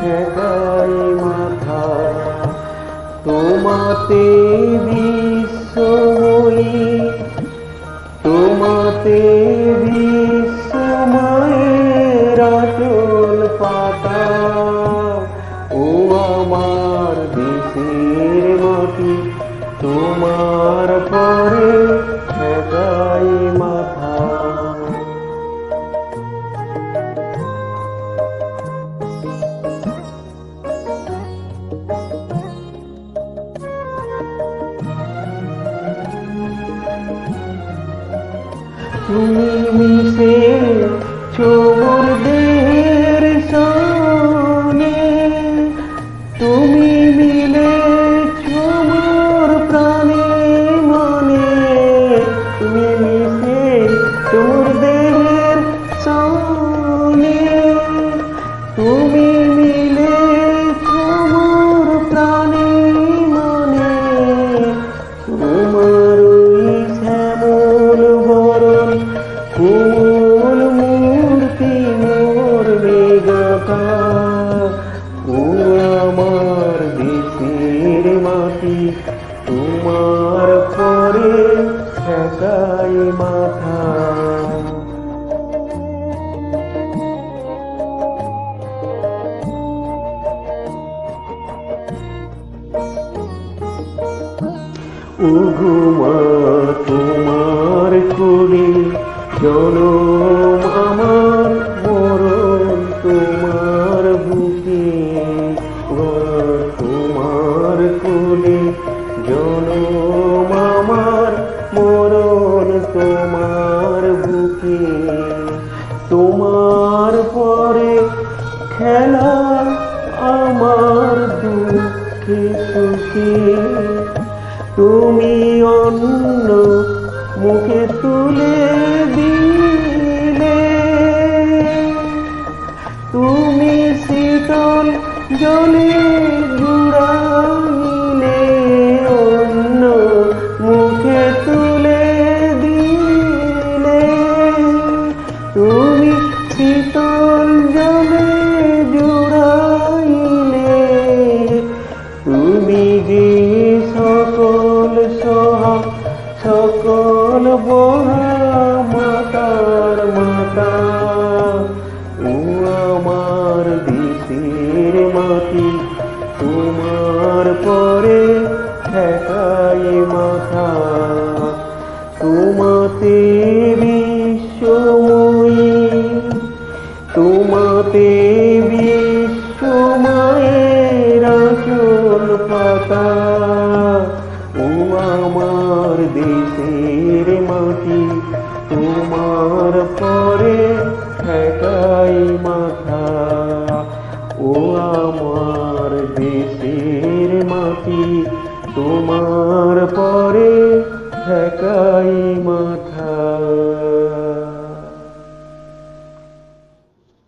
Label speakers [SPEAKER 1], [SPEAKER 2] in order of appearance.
[SPEAKER 1] ঠেকাই মাথা। তোমাতে বিশ্বময়ী, তোমাতে বিশ্বময়ের আঁচল পাতা। ও আমার দেশের মাটি, তোমার পরে ঠেকাই মাথা। তুমি মিশেছো মোর দেহের সঙ্গে, তুমি মিলেছো মোর প্রাণে মনে। তুমি মিশেছো মোর দেহের সঙ্গে, তুমি মিলেছো মোর প্রাণে মনে। তোমার শ্যামল বরণ কোমল মূর্তি মোর মেঘাকা। ও আমার দেশের মাটি, তোমার পরে ঠেকাই মাথা। ওগো মা তোমার কোলে জনম আমার, মরণ তোমার বুকে। তোমার কোলে জনম আমার, মরণ তোমার বুকে। তোমার পরে খেলা আমার দুঃখে সুখে। তুমি অন্য মুখে তুলে দিলে, তুমি শীতল জলে জুড়াইলে। অন্য মুখে তুলে দিলে, তুমি শীতল জলে জুড়াইলে। তুমি যে সকল সহা সকল বহা মাতার মাতা। ও আমার দেশের মাটি, তোমার পরে ঠেকাই মাথা। তোমাতে বিশ্বময়ী, তোমাতে বিশ্বময়ের আঁচল পাতা। ও আমার দেশের মাটি, তোমার পরে ঠেকাই মাথা। ও আমার দেশের মাটি, তোমার পরে ঠেকাই মাথা।